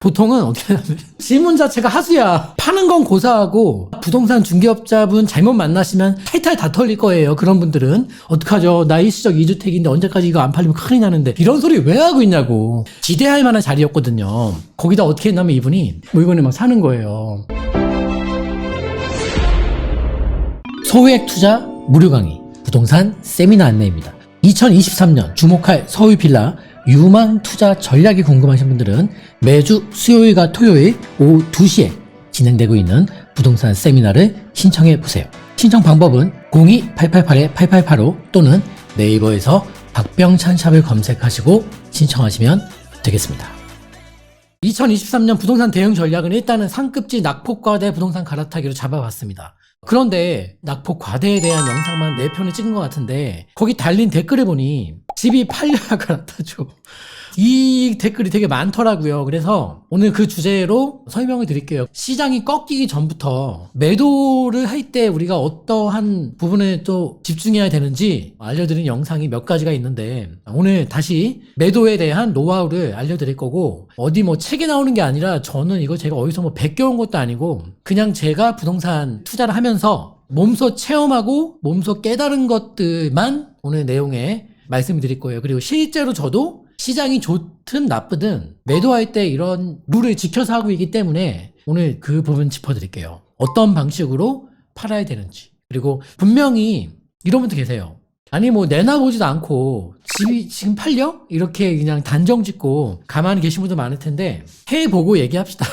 보통은 어떻게 하냐면 질문 자체가 하수야. 파는 건 고사하고 부동산 중개업자분 잘못 만나시면 탈탈 다 털릴 거예요. 그런 분들은 어떡하죠? 나 일시적 2주택인데 언제까지 이거 안 팔리면 큰일 나는데 이런 소리 왜 하고 있냐고. 기대할 만한 자리였거든요. 거기다 어떻게 했냐면 이분이 물건을 막 사는 거예요. 소액 투자 무료 강의 부동산 세미나 안내입니다. 2023년 주목할 서울 빌라 유망 투자 전략이 궁금하신 분들은 매주 수요일과 토요일 오후 2시에 진행되고 있는 부동산 세미나를 신청해 보세요. 신청 방법은 02-888-8885 또는 네이버에서 박병찬 샵을 검색하시고 신청하시면 되겠습니다. 2023년 부동산 대응 전략은 일단은 상급지 낙폭과대 부동산 갈아타기로 잡아봤습니다. 그런데 낙폭과대에 대한 영상만 4편을 찍은 것 같은데 거기 달린 댓글을 보니 집이 팔려야 갈아타죠. 이 댓글이 되게 많더라고요. 그래서 오늘 그 주제로 설명을 드릴게요. 시장이 꺾이기 전부터 매도를 할 때 우리가 어떠한 부분에 또 집중해야 되는지 알려드린 영상이 몇 가지가 있는데 오늘 다시 매도에 대한 노하우를 알려드릴 거고 어디 뭐 책에 나오는 게 아니라 저는 이거 제가 어디서 뭐 베껴온 것도 아니고 그냥 제가 부동산 투자를 하면서 몸소 체험하고 몸소 깨달은 것들만 오늘 내용에 말씀을 드릴 거예요. 그리고 실제로 저도 시장이 좋든 나쁘든 매도할 때 이런 룰을 지켜서 하고 있기 때문에 오늘 그 부분 짚어드릴게요. 어떤 방식으로 팔아야 되는지. 그리고 분명히 이런 분도 계세요. 아니 뭐 내놔보지도 않고 집이 지금 팔려? 이렇게 그냥 단정 짓고 가만히 계신 분도 많을 텐데 해보고 얘기합시다.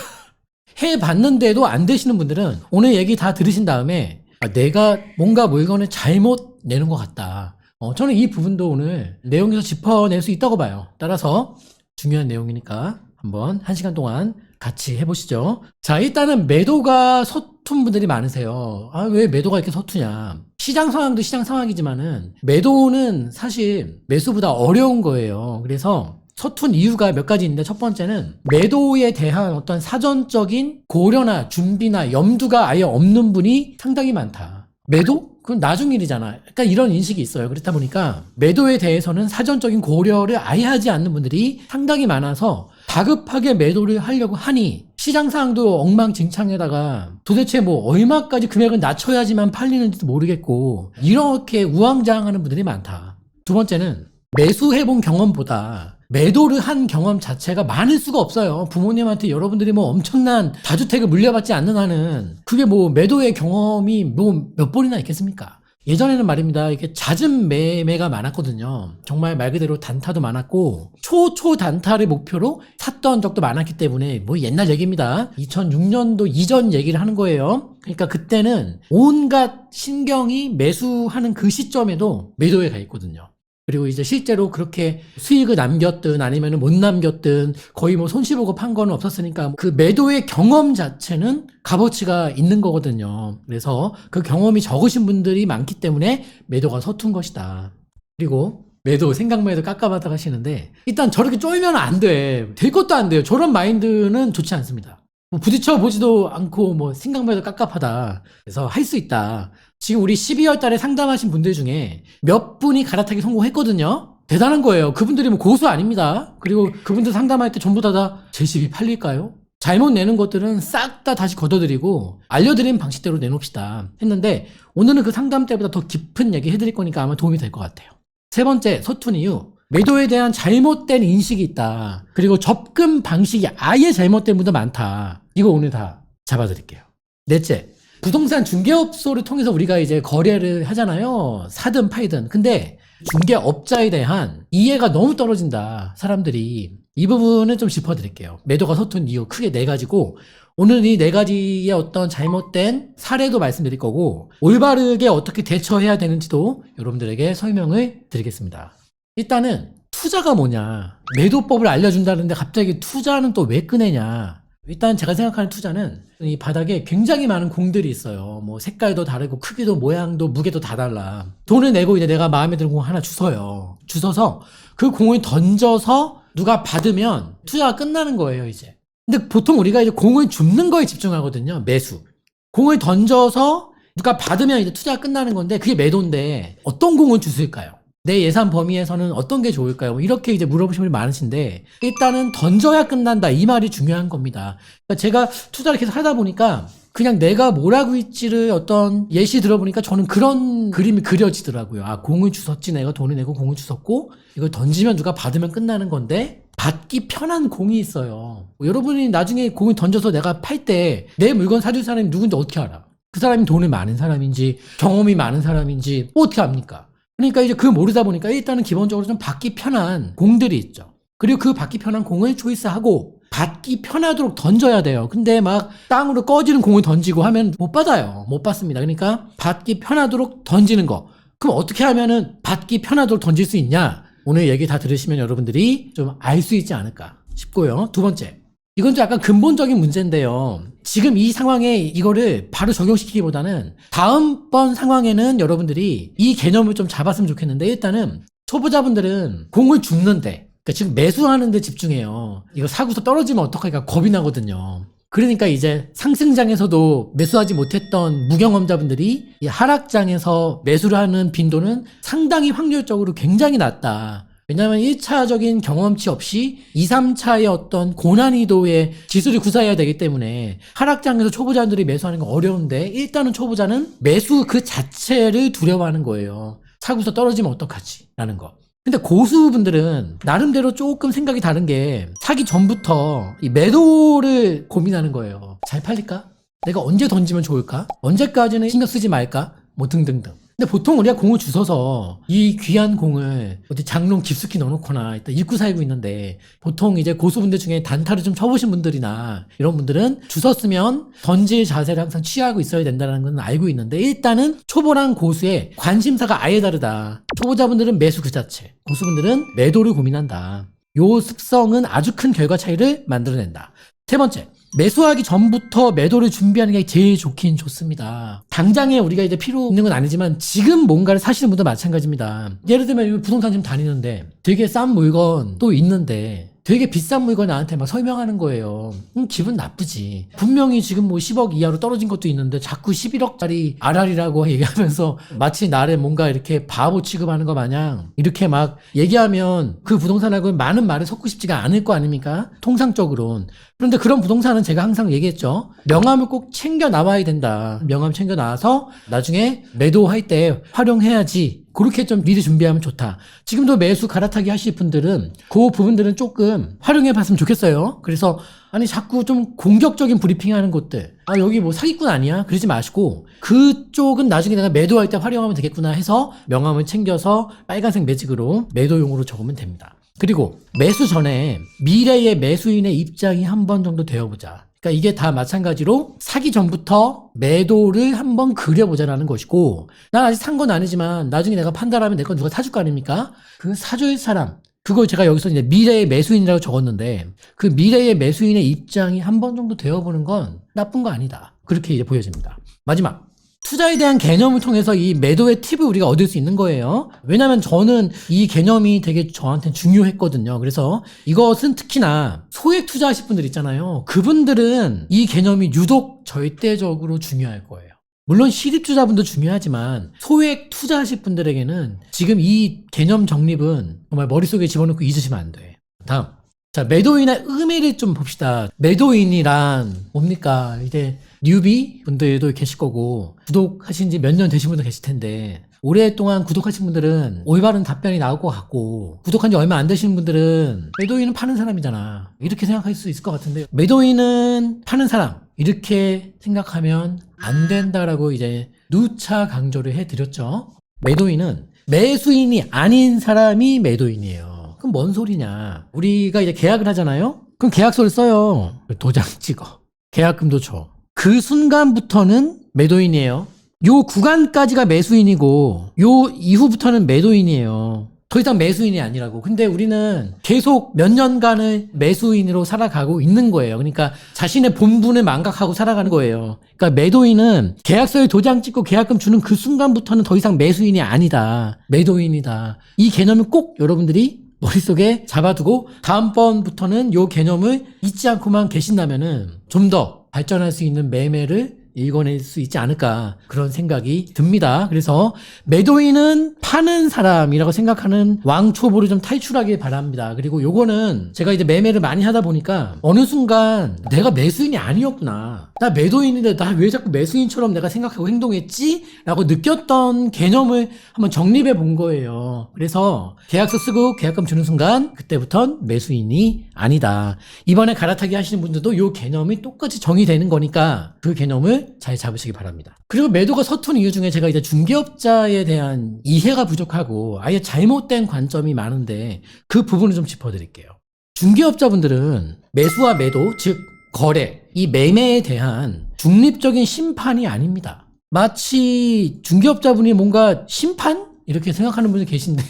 해봤는데도 안 되시는 분들은 오늘 얘기 다 들으신 다음에 내가 뭔가 물건을 잘못 내는 것 같다. 저는 이 부분도 오늘 내용에서 짚어낼 수 있다고 봐요. 따라서 중요한 내용이니까 한번 1시간 동안 같이 해보시죠. 자, 일단은 매도가 서툰 분들이 많으세요. 아, 왜 매도가 이렇게 서투냐. 시장 상황도 시장 상황이지만은 매도는 사실 매수보다 어려운 거예요. 그래서 서툰 이유가 몇 가지 있는데 첫 번째는 매도에 대한 어떤 사전적인 고려나 준비나 염두가 아예 없는 분이 상당히 많다. 매도? 그건 나중 일이잖아. 약간 이런 인식이 있어요. 그렇다 보니까 매도에 대해서는 사전적인 고려를 아예 하지 않는 분들이 상당히 많아서 다급하게 매도를 하려고 하니 시장 상황도 엉망진창에다가 도대체 뭐 얼마까지 금액을 낮춰야지만 팔리는지도 모르겠고 이렇게 우왕좌왕하는 분들이 많다. 두 번째는 매수해본 경험보다 매도를 한 경험 자체가 많을 수가 없어요. 부모님한테 여러분들이 뭐 엄청난 다주택을 물려받지 않는 한은 그게 뭐 매도의 경험이 뭐 몇 번이나 있겠습니까? 예전에는 말입니다. 이렇게 잦은 매매가 많았거든요. 정말 말 그대로 단타도 많았고 초초 단타를 목표로 샀던 적도 많았기 때문에 뭐 옛날 얘기입니다. 2006년도 이전 얘기를 하는 거예요. 그러니까 그때는 온갖 신경이 매수하는 그 시점에도 매도에 가 있거든요. 그리고 이제 실제로 그렇게 수익을 남겼든 아니면 못 남겼든 거의 뭐 손실보고 판 거는 없었으니까 그 매도의 경험 자체는 값어치가 있는 거거든요. 그래서 그 경험이 적으신 분들이 많기 때문에 매도가 서툰 것이다. 그리고 매도 생각만 해도 깝깝하다 하시는데 일단 저렇게 쫄면 안 돼. 될 것도 안 돼요. 저런 마인드는 좋지 않습니다. 뭐 부딪혀 보지도 않고 뭐 생각만 해도 깝깝하다. 그래서 할 수 있다. 지금 우리 12월 달에 상담하신 분들 중에 몇 분이 갈아타기 성공했거든요. 대단한 거예요. 그분들이 뭐 고수 아닙니다. 그리고 그분들 상담할 때 전부 다 제 집이 팔릴까요? 잘못 내는 것들은 싹 다 다시 걷어드리고 알려드린 방식대로 내놓읍시다 했는데 오늘은 그 상담 때보다 더 깊은 얘기 해드릴 거니까 아마 도움이 될 것 같아요. 세 번째, 서툰 이유. 매도에 대한 잘못된 인식이 있다. 그리고 접근 방식이 아예 잘못된 분도 많다. 이거 오늘 다 잡아드릴게요. 넷째, 부동산 중개업소를 통해서 우리가 이제 거래를 하잖아요. 사든 팔든. 근데 중개업자에 대한 이해가 너무 떨어진다. 사람들이. 이 부분은 좀 짚어드릴게요. 매도가 서툰 이유 크게 4가지고 오늘 이 4가지의 어떤 잘못된 사례도 말씀드릴 거고 올바르게 어떻게 대처해야 되는지도 여러분들에게 설명을 드리겠습니다. 일단은 투자가 뭐냐. 매도법을 알려준다는데 갑자기 투자는 또 왜 꺼내냐. 일단 제가 생각하는 투자는 이 바닥에 굉장히 많은 공들이 있어요. 뭐 색깔도 다르고 크기도 모양도 무게도 다 달라. 돈을 내고 이제 내가 마음에 드는 공 하나 주워요. 주워서 그 공을 던져서 누가 받으면 투자가 끝나는 거예요, 이제. 근데 보통 우리가 이제 공을 줍는 거에 집중하거든요. 매수. 공을 던져서 누가 받으면 이제 투자가 끝나는 건데 그게 매도인데 어떤 공을 주실까요? 내 예산 범위에서는 어떤 게 좋을까요? 뭐 이렇게 이제 물어보시는 분이 많으신데, 일단은 던져야 끝난다. 이 말이 중요한 겁니다. 그러니까 제가 투자를 계속 하다 보니까 그냥 내가 뭘 하고 있지를 어떤 예시 들어보니까 저는 그런 그림이 그려지더라고요. 아, 공을 주웠지. 내가 돈을 내고 공을 주웠고, 이걸 던지면 누가 받으면 끝나는 건데, 받기 편한 공이 있어요. 여러분이 나중에 공을 던져서 내가 팔 때 내 물건 사줄 사람이 누군지 어떻게 알아? 그 사람이 돈을 많은 사람인지, 경험이 많은 사람인지, 어떻게 압니까? 그러니까 이제 모르다 보니까 일단은 기본적으로 좀 받기 편한 공들이 있죠. 그리고 그 받기 편한 공을 초이스하고 받기 편하도록 던져야 돼요. 근데 막 땅으로 꺼지는 공을 던지고 하면 못 받아요. 못 받습니다. 그러니까 받기 편하도록 던지는 거. 그럼 어떻게 하면은 받기 편하도록 던질 수 있냐? 오늘 얘기 다 들으시면 여러분들이 좀 알 수 있지 않을까 싶고요. 두 번째. 이건 좀 약간 근본적인 문제인데요. 지금 이 상황에 이거를 바로 적용시키기보다는 다음번 상황에는 여러분들이 이 개념을 좀 잡았으면 좋겠는데, 일단은 초보자분들은 공을 줍는데, 그러니까 지금 매수하는 데 집중해요. 이거 사고서 떨어지면 어떡할까 겁이 나거든요. 그러니까 이제 상승장에서도 매수하지 못했던 무경험자분들이 이 하락장에서 매수를 하는 빈도는 상당히 확률적으로 굉장히 낮다. 왜냐하면 1차적인 경험치 없이 2, 3차의 어떤 고난이도의 지수를 구사해야 되기 때문에 하락장에서 초보자들이 매수하는 건 어려운데, 일단은 초보자는 매수 그 자체를 두려워하는 거예요. 사고서 떨어지면 어떡하지? 라는 거. 근데 고수분들은 나름대로 조금 생각이 다른 게, 사기 전부터 이 매도를 고민하는 거예요. 잘 팔릴까? 내가 언제 던지면 좋을까? 언제까지는 신경 쓰지 말까? 뭐 등등등. 근데 보통 우리가 공을 주워서 이 귀한 공을 어디 장롱 깊숙이 넣어놓거나 일단 입고 살고 있는데, 보통 이제 고수분들 중에 단타를 좀 쳐보신 분들이나 이런 분들은 주웠으면 던질 자세를 항상 취하고 있어야 된다는 건 알고 있는데, 일단은 초보랑 고수의 관심사가 아예 다르다. 초보자분들은 매수 그 자체, 고수분들은 매도를 고민한다. 요 습성은 아주 큰 결과 차이를 만들어낸다. 세 번째. 매수하기 전부터 매도를 준비하는 게 제일 좋긴 좋습니다. 당장에 우리가 이제 필요 있는 건 아니지만 지금 뭔가를 사시는 분도 마찬가지입니다. 예를 들면 부동산 지금 다니는데 되게 싼 물건 또 있는데 되게 비싼 물건 나한테 막 설명하는 거예요. 기분 나쁘지. 분명히 지금 뭐 10억 이하로 떨어진 것도 있는데 자꾸 11억짜리 RR이라고 얘기하면서 마치 나를 뭔가 이렇게 바보 취급하는 거 마냥 이렇게 막 얘기하면 그 부동산하고 많은 말을 섞고 싶지가 않을 거 아닙니까? 통상적으로는. 그런데 그런 부동산은 제가 항상 얘기했죠. 명함을 꼭 챙겨 나와야 된다. 명함 챙겨 나와서 나중에 매도할 때 활용해야지. 그렇게 좀 미리 준비하면 좋다. 지금도 매수 갈아타기 하실 분들은 그 부분들은 조금 활용해 봤으면 좋겠어요. 그래서 아니 자꾸 좀 공격적인 브리핑 하는 곳들, 아 여기 뭐 사기꾼 아니야? 그러지 마시고 그쪽은 나중에 내가 매도할 때 활용하면 되겠구나 해서 명함을 챙겨서 빨간색 매직으로 매도용으로 적으면 됩니다. 그리고 매수 전에 미래의 매수인의 입장이 한 번 정도 되어보자. 그러니까 이게 다 마찬가지로 사기 전부터 매도를 한번 그려보자라는 것이고, 난 아직 산 건 아니지만 나중에 내가 판단하면 내 건 누가 사줄 거 아닙니까? 그 사줄 사람, 그걸 제가 여기서 이제 미래의 매수인이라고 적었는데, 그 미래의 매수인의 입장이 한 번 정도 되어보는 건 나쁜 거 아니다. 그렇게 이제 보여집니다. 마지막. 투자에 대한 개념을 통해서 이 매도의 팁을 우리가 얻을 수 있는 거예요. 왜냐면 저는 이 개념이 되게 저한테 중요했거든요. 그래서 이것은 특히나 소액 투자하실 분들 있잖아요. 그분들은 이 개념이 유독 절대적으로 중요할 거예요. 물론 실입 투자분도 중요하지만 소액 투자하실 분들에게는 지금 이 개념 정립은 정말 머릿속에 집어넣고 잊으시면 안 돼. 다음. 자, 매도인의 의미를 좀 봅시다. 매도인이란 뭡니까? 이제 뉴비 분들도 계실 거고 구독하신 지 몇 년 되신 분도 계실 텐데, 오랫동안 구독하신 분들은 올바른 답변이 나올 것 같고, 구독한 지 얼마 안 되시는 분들은 매도인은 파는 사람이잖아, 이렇게 생각할 수 있을 것 같은데, 매도인은 파는 사람 이렇게 생각하면 안 된다라고 이제 누차 강조를 해드렸죠. 매도인은 매수인이 아닌 사람이 매도인이에요. 그럼 뭔 소리냐? 우리가 이제 계약을 하잖아요. 그럼 계약서를 써요. 도장 찍어. 계약금도 줘. 그 순간부터는 매도인이에요. 요 구간까지가 매수인이고 요 이후부터는 매도인이에요. 더 이상 매수인이 아니라고. 근데 우리는 계속 몇 년간을 매수인으로 살아가고 있는 거예요. 그러니까 자신의 본분을 망각하고 살아가는 거예요. 그러니까 매도인은 계약서에 도장 찍고 계약금 주는 그 순간부터는 더 이상 매수인이 아니다. 매도인이다. 이 개념을 꼭 여러분들이 머릿속에 잡아두고 다음번부터는 요 개념을 잊지 않고만 계신다면은 좀 더 발전할 수 있는 매매를 읽어낼 수 있지 않을까 그런 생각이 듭니다. 그래서 매도인은 파는 사람이라고 생각하는 왕초보를 좀 탈출하길 바랍니다. 그리고 요거는 제가 이제 매매를 많이 하다 보니까 어느 순간 내가 매수인이 아니었구나. 나 매도인인데 나 왜 자꾸 매수인처럼 내가 생각하고 행동했지? 라고 느꼈던 개념을 한번 정립해 본 거예요. 그래서 계약서 쓰고 계약금 주는 순간 그때부턴 매수인이 아니다. 이번에 갈아타기 하시는 분들도 요 개념이 똑같이 정의되는 거니까 그 개념을 잘 잡으시기 바랍니다. 그리고 매도가 서툰 이유 중에 제가 이제 중개업자에 대한 이해가 부족하고 아예 잘못된 관점이 많은데 그 부분을 좀 짚어드릴게요. 중개업자분들은 매수와 매도, 즉 거래, 이 매매에 대한 중립적인 심판이 아닙니다. 마치 중개업자분이 뭔가 심판? 이렇게 생각하는 분이 계신데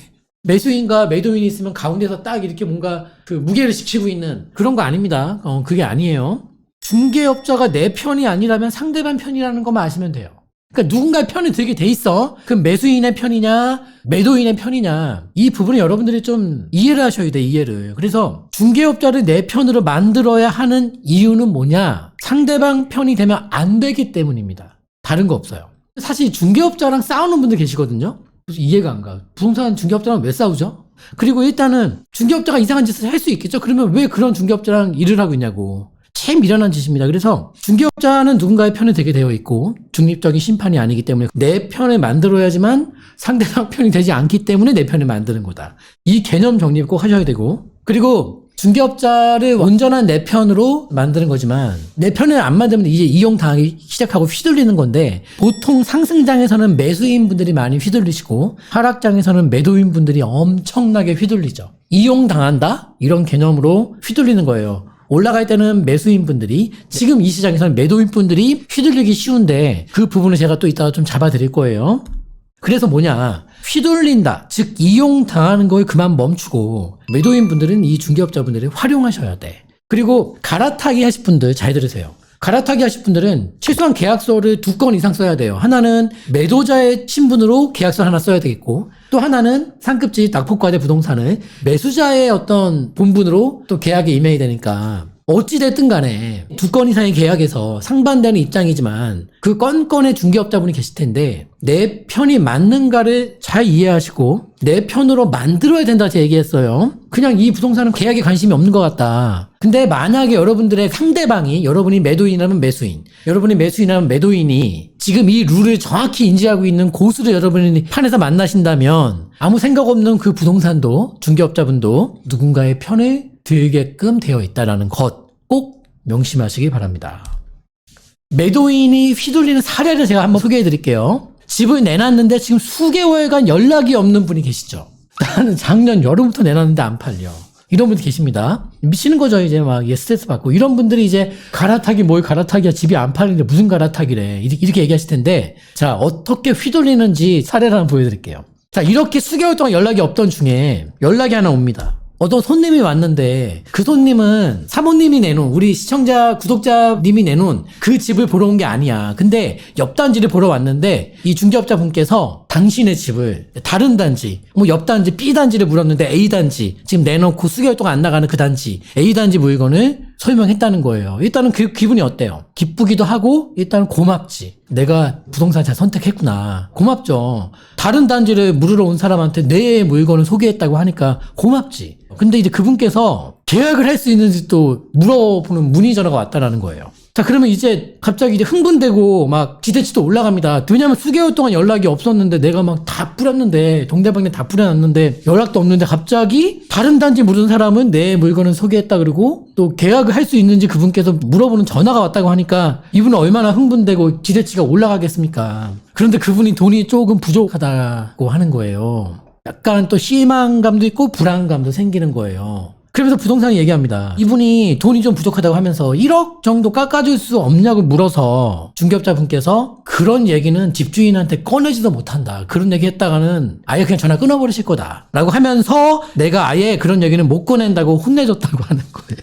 매수인과 매도인이 있으면 가운데서 딱 이렇게 뭔가 그 무게를 지키고 있는 그런 거 아닙니다. 그게 아니에요. 중개업자가 내 편이 아니라면 상대방 편이라는 것만 아시면 돼요. 그러니까 누군가의 편이 들게 돼 있어. 그럼 매수인의 편이냐 매도인의 편이냐 이 부분을 여러분들이 좀 이해를 하셔야 돼. 이해를. 그래서 중개업자를 내 편으로 만들어야 하는 이유는 뭐냐, 상대방 편이 되면 안 되기 때문입니다. 다른 거 없어요. 사실 중개업자랑 싸우는 분들 계시거든요. 그래서 이해가 안 가. 부동산 중개업자랑 왜 싸우죠? 그리고 일단은 중개업자가 이상한 짓을 할 수 있겠죠. 그러면 왜 그런 중개업자랑 일을 하고 있냐고. 참 미련한 짓입니다. 그래서 중개업자는 누군가의 편이 되게 되어 있고 중립적인 심판이 아니기 때문에 내 편을 만들어야지만 상대방 편이 되지 않기 때문에 내 편을 만드는 거다. 이 개념 정립 꼭 하셔야 되고, 그리고 중개업자를 온전한 내 편으로 만드는 거지만 내 편을 안 만들면 이제 이용당하기 시작하고 휘둘리는 건데, 보통 상승장에서는 매수인분들이 많이 휘둘리시고 하락장에서는 매도인분들이 엄청나게 휘둘리죠. 이용당한다? 이런 개념으로 휘둘리는 거예요. 올라갈 때는 매수인분들이, 지금 이 시장에서는 매도인분들이 휘둘리기 쉬운데 그 부분을 제가 또 이따가 좀 잡아드릴 거예요. 그래서 뭐냐, 휘둘린다, 즉 이용당하는 걸 그만 멈추고 매도인분들은 이 중개업자분들을 활용하셔야 돼. 그리고 갈아타기 하실 분들 잘 들으세요. 갈아타기 하실 분들은 최소한 계약서를 2건 이상 써야 돼요. 하나는 매도자의 신분으로 계약서 하나 써야 되겠고, 또 하나는 상급지 낙폭과대 부동산을 매수자의 어떤 본분으로 또 계약에 임해야 되니까 어찌됐든 간에 2건 이상의 계약에서 상반되는 입장이지만 그 건건의 중개업자분이 계실 텐데 내 편이 맞는가를 잘 이해하시고 내 편으로 만들어야 된다 제가 얘기했어요. 그냥 이 부동산은 계약에 관심이 없는 것 같다. 근데 만약에 여러분들의 상대방이, 여러분이 매도인이라면 매수인, 여러분이 매수인이라면 매도인이 지금 이 룰을 정확히 인지하고 있는 고수를 여러분이 판에서 만나신다면 아무 생각 없는 그 부동산도, 중개업자분도 누군가의 편을 들게끔 되어 있다는 것 꼭 명심하시기 바랍니다. 매도인이 휘둘리는 사례를 제가 한번 소개해 드릴게요. 집을 내놨는데 지금 수개월간 연락이 없는 분이 계시죠. 나는 작년 여름부터 내놨는데 안 팔려. 이런 분들 계십니다. 미치는 거죠. 이제 막 스트레스 받고. 이런 분들이 이제 갈아타기, 뭘 갈아타기야, 집이 안 팔리는데 무슨 갈아타기래, 이렇게 얘기하실 텐데, 자, 어떻게 휘둘리는지 사례를 한번 보여드릴게요. 자, 이렇게 수개월 동안 연락이 없던 중에 연락이 하나 옵니다. 어떤 손님이 왔는데 그 손님은 사모님이 내놓은, 우리 시청자 구독자님이 내놓은 그 집을 보러 온 게 아니야. 근데 옆 단지를 보러 왔는데 이 중개업자분께서 당신의 집을 다른 단지, 뭐 옆 단지 B 단지를 물었는데 A 단지 지금 내놓고 수개월 동안 안 나가는 그 단지 A 단지 물건을 설명했다는 거예요. 일단은 그 기분이 어때요? 기쁘기도 하고 일단은 고맙지. 내가 부동산 잘 선택했구나. 고맙죠. 다른 단지를 물으러 온 사람한테 내 물건을 소개했다고 하니까 고맙지. 근데 이제 그분께서 계약을 할 수 있는지 또 물어보는 문의 전화가 왔다라는 거예요. 자, 그러면 이제 갑자기 이제 흥분되고 막 기대치도 올라갑니다. 왜냐면 수개월 동안 연락이 없었는데 내가 막 다 뿌렸는데, 동대방네 다 뿌려놨는데 연락도 없는데 갑자기 다른 단지 물은 사람은 내 물건을 소개했다 그러고 또 계약을 할 수 있는지 그분께서 물어보는 전화가 왔다고 하니까 이분은 얼마나 흥분되고 기대치가 올라가겠습니까? 그런데 그분이 돈이 조금 부족하다고 하는 거예요. 약간 또 실망감도 있고 불안감도 생기는 거예요. 그러면서 부동산이 얘기합니다. 이분이 돈이 좀 부족하다고 하면서 1억 정도 깎아줄 수 없냐고 물어서 중개업자분께서 그런 얘기는 집주인한테 꺼내지도 못한다. 그런 얘기 했다가는 아예 그냥 전화 끊어버리실 거다. 라고 하면서 내가 아예 그런 얘기는 못 꺼낸다고 혼내줬다고 하는 거예요.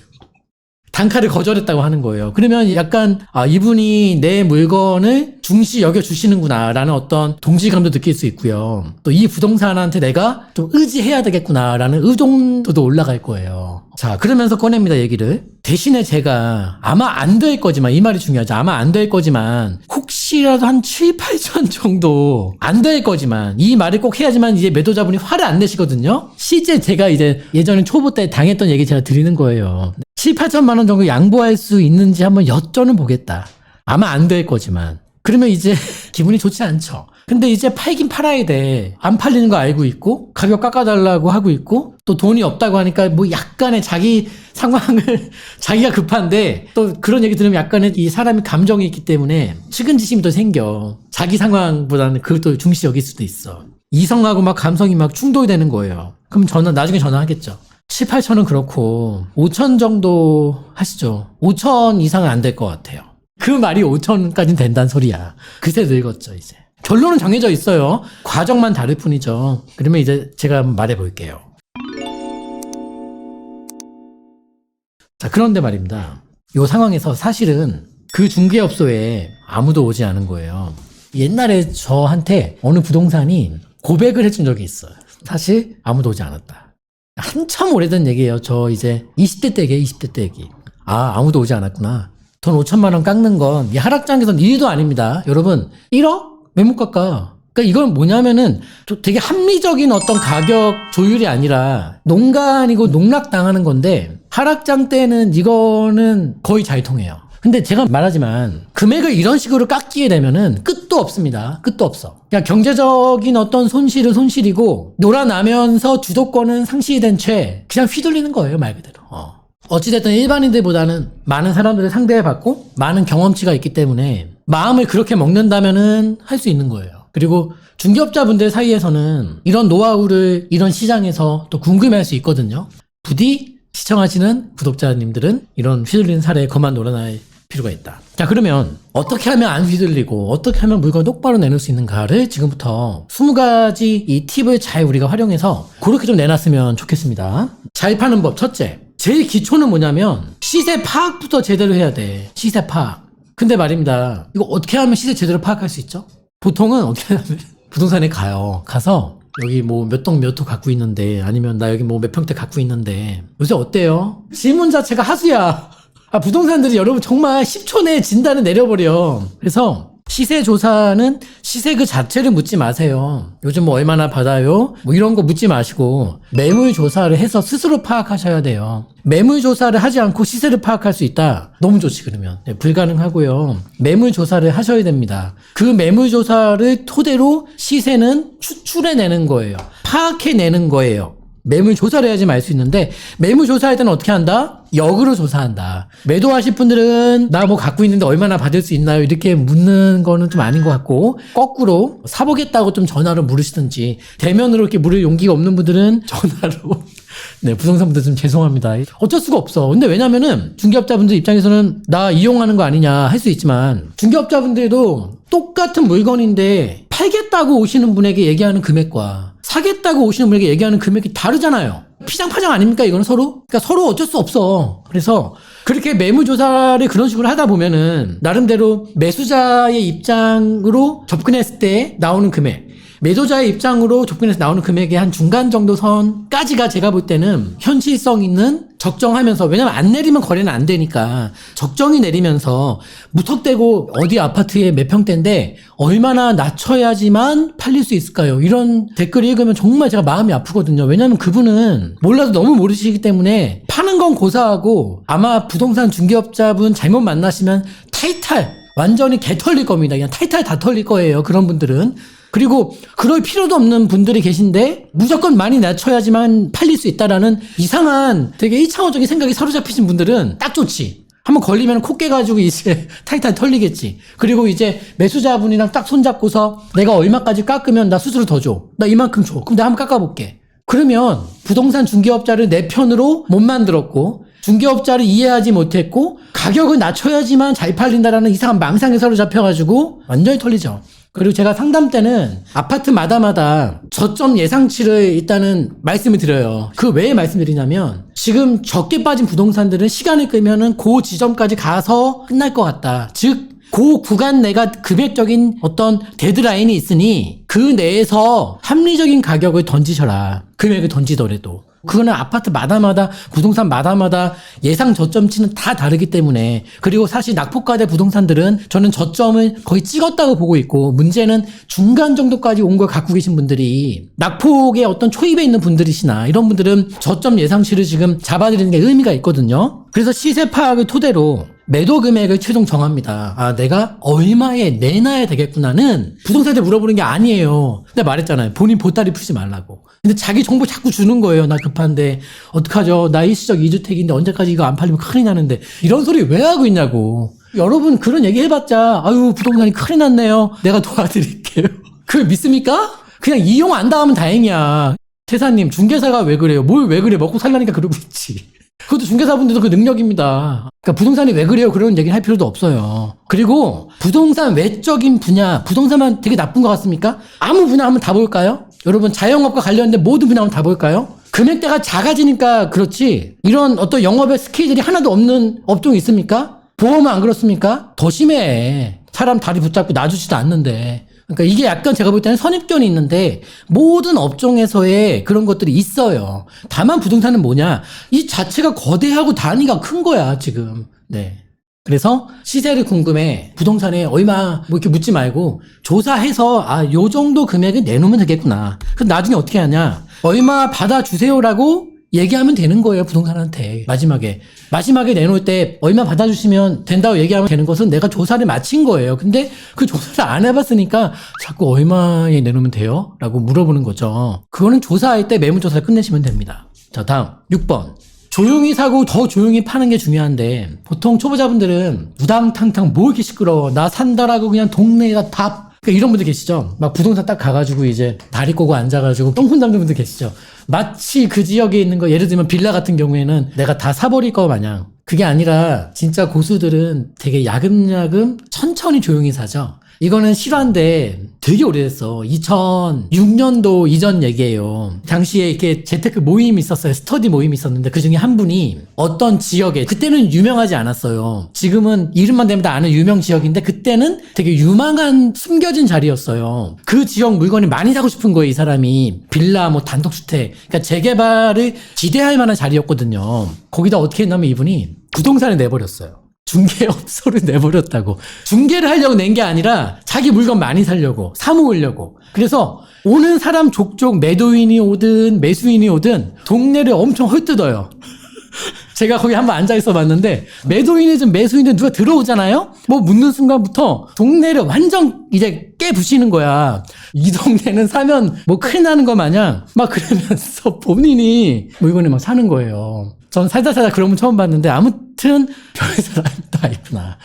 단가를 거절했다고 하는 거예요. 그러면 약간 이분이 내 물건을 중시 여겨주시는구나 라는 어떤 동질감도 느낄 수 있고요. 또 이 부동산한테 내가 좀 의지해야 되겠구나 라는 의존도도 올라갈 거예요. 자, 그러면서 꺼냅니다, 얘기를. 대신에 제가 아마 안 될 거지만, 이 말이 중요하죠. 아마 안 될 거지만 혹시라도 한 7, 8천 정도 안 될 거지만, 이 말을 꼭 해야지만 이제 매도자분이 화를 안 내시거든요. 실제 제가 이제 예전에 초보 때 당했던 얘기 제가 드리는 거예요. 7, 8천만 원 정도 양보할 수 있는지 한번 여쭤는 보겠다. 아마 안 될 거지만. 그러면 이제 기분이 좋지 않죠. 근데 이제 팔긴 팔아야 돼. 안 팔리는 거 알고 있고, 가격 깎아달라고 하고 있고, 또 돈이 없다고 하니까 뭐 약간의 자기 상황을, 자기가 급한데, 또 그런 얘기 들으면 약간의 이 사람이 감정이 있기 때문에 측은지심이 또 생겨. 자기 상황보다는 그걸 또 중시 여길 수도 있어. 이성하고 막 감성이 막 충돌이 되는 거예요. 그럼 나중에 전화하겠죠. 7, 8천은 그렇고, 5천 정도 하시죠. 5천 이상은 안 될 것 같아요. 그 말이 5천까지는 된다는 소리야. 그새 늙었죠, 이제. 결론은 정해져 있어요. 과정만 다를 뿐이죠. 그러면 이제 제가 한번 말해 볼게요. 자, 그런데 말입니다. 이 상황에서 사실은 그 중개업소에 아무도 오지 않은 거예요. 옛날에 저한테 어느 부동산이 고백을 해준 적이 있어요. 사실 아무도 오지 않았다. 한참 오래된 얘기예요. 저 이제 20대 때 얘기예요. 20대 때 얘기. 아무도 오지 않았구나. 돈 5천만 원 깎는 건 이 하락장에서는 1도 아닙니다. 여러분, 1억? 왜 못 깎아? 그러니까 이건 뭐냐면은 되게 합리적인 어떤 가격 조율이 아니라 농간이고 농락당하는 건데, 하락장 때는 이거는 거의 잘 통해요. 근데 제가 말하지만 금액을 이런 식으로 깎이게 되면은 끝도 없습니다. 끝도 없어. 그냥 경제적인 어떤 손실은 손실이고, 놀아나면서 주도권은 상실된 채 그냥 휘둘리는 거예요, 말 그대로. 어찌됐든 일반인들보다는 많은 사람들을 상대해봤고 많은 경험치가 있기 때문에 마음을 그렇게 먹는다면은 할 수 있는 거예요. 그리고 중개업자분들 사이에서는 이런 노하우를 이런 시장에서 또 궁금해할 수 있거든요. 부디 시청하시는 구독자님들은 이런 휘둘리는 사례에 그만 놀아날 필요가 있다. 자, 그러면 어떻게 하면 안 휘둘리고 어떻게 하면 물건을 똑바로 내놓을 수 있는가를 지금부터 20가지 이 팁을 잘 우리가 활용해서 그렇게 좀 내놨으면 좋겠습니다. 잘 파는 법. 첫째, 제일 기초는 뭐냐면 시세 파악부터 제대로 해야 돼. 시세 파악. 근데 말입니다. 이거 어떻게 하면 시세 제대로 파악할 수 있죠? 보통은 어떻게 하면 부동산에 가요. 가서 여기 뭐 몇 동 몇 호 갖고 있는데, 아니면 나 여기 뭐 몇 평대 갖고 있는데 요새 어때요? 질문 자체가 하수야. 부동산들이 여러분 정말 10초 내에 진단을 내려버려. 그래서 시세 조사는 시세 그 자체를 묻지 마세요. 요즘 뭐 얼마나 받아요? 뭐 이런 거 묻지 마시고 매물 조사를 해서 스스로 파악하셔야 돼요. 매물 조사를 하지 않고 시세를 파악할 수 있다? 너무 좋지. 그러면 불가능하고요. 매물 조사를 하셔야 됩니다. 그 매물 조사를 토대로 시세는 추출해내는 거예요. 파악해내는 거예요. 매물 조사를 해야지 알 수 있는데, 매물 조사할 때는 어떻게 한다? 역으로 조사한다. 매도하실 분들은 나 뭐 갖고 있는데 얼마나 받을 수 있나요? 이렇게 묻는 거는 좀 아닌 것 같고, 거꾸로 사보겠다고 좀 전화로 물으시든지, 대면으로 이렇게 물을 용기가 없는 분들은 전화로 네, 부동산분들 좀 죄송합니다. 어쩔 수가 없어. 근데 왜냐면은 중개업자분들 입장에서는 나 이용하는 거 아니냐 할 수 있지만, 중개업자분들도 똑같은 물건인데 팔겠다고 오시는 분에게 얘기하는 금액과 사겠다고 오시는 분에게 얘기하는 금액이 다르잖아요. 피장파장 아닙니까? 이거는 서로? 그러니까 서로 어쩔 수 없어. 그래서 그렇게 매물조사를 그런 식으로 하다 보면은 나름대로 매수자의 입장으로 접근했을 때 나오는 금액, 매도자의 입장으로 접근해서 나오는 금액의 한 중간 정도 선까지가 제가 볼 때는 현실성 있는, 적정하면서, 왜냐면 안 내리면 거래는 안 되니까 적정히 내리면서 무턱대고 어디 아파트에 몇 평대인데 얼마나 낮춰야지만 팔릴 수 있을까요? 이런 댓글 읽으면 정말 제가 마음이 아프거든요. 왜냐면 그분은 몰라도 너무 모르시기 때문에 파는 건 고사하고, 아마 부동산 중개업자분 잘못 만나시면 탈탈 완전히 개 털릴 겁니다. 그냥 탈탈 다 털릴 거예요. 그런 분들은. 그리고 그럴 필요도 없는 분들이 계신데 무조건 많이 낮춰야지만 팔릴 수 있다라는 이상한 되게 1차원적인 생각이 사로잡히신 분들은 딱 좋지. 한번 걸리면 코 깨가지고 이제 탈탈 털리겠지. 그리고 이제 매수자분이랑 딱 손잡고서 내가 얼마까지 깎으면 나 수수료 더 줘. 나 이만큼 줘. 그럼 내가 한번 깎아볼게. 그러면 부동산 중개업자를 내 편으로 못 만들었고, 중개업자를 이해하지 못했고, 가격을 낮춰야지만 잘 팔린다라는 이상한 망상에 사로잡혀가지고 완전히 털리죠. 그리고 제가 상담 때는 아파트마다마다 저점 예상치를 일단은 말씀을 드려요. 그 왜 말씀드리냐면 지금 적게 빠진 부동산들은 시간을 끄면은 그 지점까지 가서 끝날 것 같다. 즉 그 구간 내가 금액적인 어떤 데드라인이 있으니 그 내에서 합리적인 가격을 던지셔라. 금액을 던지더라도. 그거는 아파트마다마다 부동산마다마다 예상 저점치는 다 다르기 때문에 그리고 사실 낙폭과대 부동산들은 저는 저점을 거의 찍었다고 보고 있고 문제는 중간 정도까지 온 걸 갖고 계신 분들이 낙폭의 어떤 초입에 있는 분들이시나 이런 분들은 저점 예상치를 지금 잡아드리는 게 의미가 있거든요. 그래서 시세 파악을 토대로 매도 금액을 최종 정합니다. 아, 내가 얼마에 내놔야 되겠구나는 부동산한테 물어보는 게 아니에요. 근데 말했잖아요. 본인 보따리 풀지 말라고. 근데 자기 정보 자꾸 주는 거예요. 나 급한데 어떡하죠? 나 일시적 2주택인데 언제까지 이거 안 팔리면 큰일 나는데 이런 소리 왜 하고 있냐고. 여러분 그런 얘기 해봤자 아유 부동산이 큰일 났네요. 내가 도와드릴게요. 그걸 믿습니까? 그냥 이용 안 당하면 다행이야. 태사님 중개사가 왜 그래요? 뭘 왜 그래? 먹고 살라니까 그러고 있지. 그것도 중개사분들도 그 능력입니다. 그러니까 부동산이 왜 그래요? 그런 얘기를 할 필요도 없어요. 그리고 부동산 외적인 분야, 부동산만 되게 나쁜 것 같습니까? 아무 분야 한번 다 볼까요? 여러분 자영업과 관련된 모든 분야 한번 다 볼까요? 금액대가 작아지니까 그렇지 이런 어떤 영업의 스케줄이 하나도 없는 업종이 있습니까? 보험은 안 그렇습니까? 더 심해. 사람 다리 붙잡고 놔주지도 않는데. 그러니까 이게 약간 제가 볼 때는 선입견이 있는데 모든 업종에서의 그런 것들이 있어요. 다만 부동산은 뭐냐? 이 자체가 거대하고 단위가 큰 거야 지금. 네. 그래서 시세를 궁금해. 부동산에 얼마 뭐 이렇게 묻지 말고 조사해서 아, 요 정도 금액을 내놓으면 되겠구나. 그럼 나중에 어떻게 하냐? 얼마 받아주세요라고 얘기하면 되는 거예요, 부동산한테. 마지막에 내놓을 때 얼마 받아주시면 된다고 얘기하면 되는 것은 내가 조사를 마친 거예요. 근데 그 조사를 안 해봤으니까 자꾸 얼마에 내놓으면 돼요? 라고 물어보는 거죠. 그거는 조사할 때 매물조사를 끝내시면 됩니다. 자, 다음 6번. 조용히 사고 더 조용히 파는 게 중요한데 보통 초보자분들은 우당탕탕 뭐 이렇게 시끄러워. 나 산다라고 그냥 동네가 다 그러니까 이런 분들 계시죠? 막 부동산 딱 가가지고 이제 다리 꼬고 앉아가지고 똥손 담는 분들 계시죠? 마치 그 지역에 있는 거 예를 들면 빌라 같은 경우에는 내가 다 사버릴 거 마냥 그게 아니라 진짜 고수들은 되게 야금야금 천천히 조용히 사죠. 이거는 실화인데 되게 오래됐어. 2006년도 이전 얘기예요. 당시에 이렇게 재테크 모임이 있었어요. 스터디 모임이 있었는데 그 중에 한 분이 어떤 지역에 그때는 유명하지 않았어요. 지금은 이름만 대면 다 아는 유명 지역인데 그때는 되게 유망한 숨겨진 자리였어요. 그 지역 물건이 많이 사고 싶은 거예요. 이 사람이 빌라 뭐 단독주택 그러니까 재개발을 기대할 만한 자리였거든요. 거기다 어떻게 했냐면 이분이 부동산을 내버렸어요. 중개업소를 내버렸다고. 중개를 하려고 낸 게 아니라 자기 물건 많이 사려고 사모으려고. 그래서 오는 사람 족족 매도인이 오든 매수인이 오든 동네를 엄청 헐뜯어요. 제가 거기 한번 앉아있어 봤는데 매도인이든 매수인이든 누가 들어오잖아요? 뭐 묻는 순간부터 동네를 완전 이제 깨부시는 거야. 이 동네는 사면 뭐 큰일 나는 거 마냥 막 그러면서 본인이 물건을 막 사는 거예요. 전 살다 그런 분 처음 봤는데 아무튼 별 사람이 다 있구나.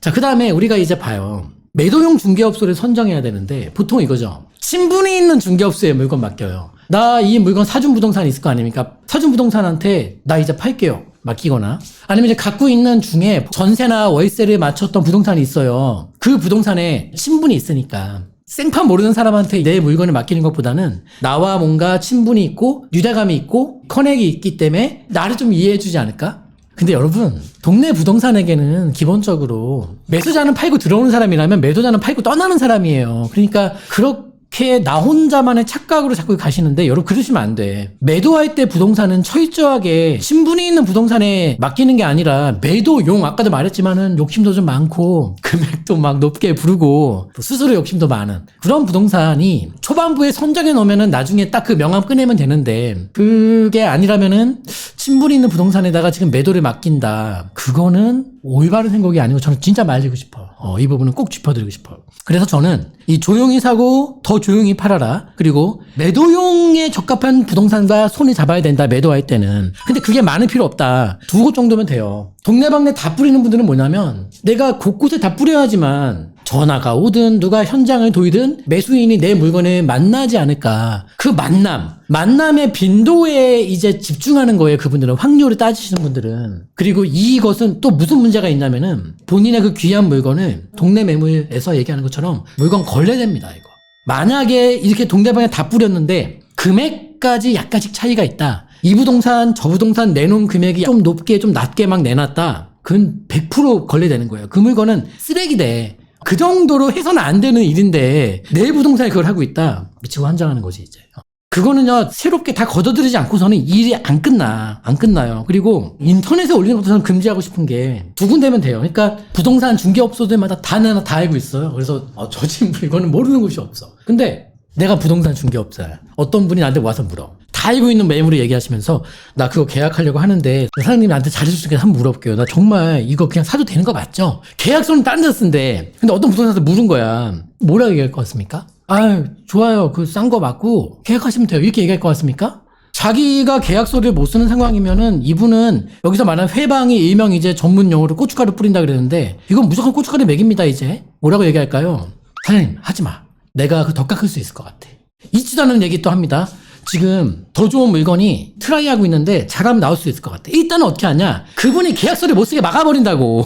자, 그 다음에 우리가 이제 봐요. 매도용 중개업소를 선정해야 되는데 보통 이거죠. 친분이 있는 중개업소에 물건 맡겨요. 나 이 물건 사준 부동산 있을 거 아닙니까? 사준 부동산한테 나 이제 팔게요. 맡기거나 아니면 이제 갖고 있는 중에 전세나 월세를 맞췄던 부동산이 있어요. 그 부동산에 친분이 있으니까 생판 모르는 사람한테 내 물건을 맡기는 것보다는 나와 뭔가 친분이 있고 유대감이 있고 커넥이 있기 때문에 나를 좀 이해해 주지 않을까? 근데 여러분 동네 부동산에게는 기본적으로 매수자는 팔고 들어오는 사람이라면 매도자는 팔고 떠나는 사람이에요. 그러니까 그렇게 나 혼자만의 착각으로 자꾸 가시는데 여러분 그러시면 안 돼. 매도할 때 부동산은 철저하게 신분이 있는 부동산에 맡기는 게 아니라 매도용 아까도 말했지만은 욕심도 좀 많고 금액도 막 높게 부르고 스스로 욕심도 많은 그런 부동산이 초반부에 선정해 놓으면은 나중에 딱 그 명함 꺼내면 되는데 그게 아니라면은 신분이 있는 부동산에다가 지금 매도를 맡긴다. 그거는 올바른 생각이 아니고 저는 진짜 말리고 싶어. 이 부분은 꼭 짚어드리고 싶어요. 그래서 저는 이 조용히 사고 더 조용히 팔아라. 그리고 매도용에 적합한 부동산과 손을 잡아야 된다. 매도할 때는. 근데 그게 많은 필요 없다. 2곳 정도면 돼요. 동네방네 다 뿌리는 분들은 뭐냐면 내가 곳곳에 다 뿌려야지만 전화가 오든 누가 현장을 도이든 매수인이 내 물건을 만나지 않을까. 그 만남의 빈도에 이제 집중하는 거예요. 그분들은 확률을 따지시는 분들은. 그리고 이것은 또 무슨 문제가 있냐면은 본인의 그 귀한 물건을 동네 매물에서 얘기하는 것처럼 물건 걸레됩니다. 이거. 만약에 이렇게 동네방에 다 뿌렸는데 금액까지 약간씩 차이가 있다. 이 부동산 저 부동산 내놓은 금액이 좀 높게 좀 낮게 막 내놨다. 그건 100% 걸레되는 거예요. 그 물건은 쓰레기돼. 그 정도로 해서는 안 되는 일인데 내 부동산에 그걸 하고 있다. 미치고 환장하는 거지 이제. 그거는요 새롭게 다 걷어들이지 않고서는 일이 안 끝나요. 그리고 인터넷에 올리는 것도 저는 금지하고 싶은 게 두 군데면 돼요. 그러니까 부동산 중개업소들마다 다 알고 있어요. 그래서 저 집 물건은 모르는 곳이 없어. 근데 내가 부동산 중개업자야. 어떤 분이 나한테 와서 물어. 다 알고 있는 매물을 얘기하시면서 나 그거 계약하려고 하는데 사장님이 나한테 잘해줄 수 있게 한번 물어볼게요. 나 정말 이거 그냥 사도 되는 거 맞죠? 계약서는 딴 데서 쓴대. 근데 어떤 부동산에서 물은 거야. 뭐라고 얘기할 것 같습니까? 아 좋아요. 그 싼 거 맞고 계약하시면 돼요. 이렇게 얘기할 것 같습니까? 자기가 계약서를 못 쓰는 상황이면은 이분은 여기서 말하는 회방이 일명 이제 전문 용어로 고춧가루 뿌린다 그랬는데 이건 무조건 고춧가루 맥입니다 이제. 뭐라고 얘기할까요? 사장님 하지 마. 내가 그 더 깎을 수 있을 것 같아. 있지도 않은 얘기 또 합니다. 지금 더 좋은 물건이 트라이하고 있는데 잘하면 나올 수 있을 것 같아. 일단은 어떻게 하냐? 그분이 계약서를 못 쓰게 막아버린다고.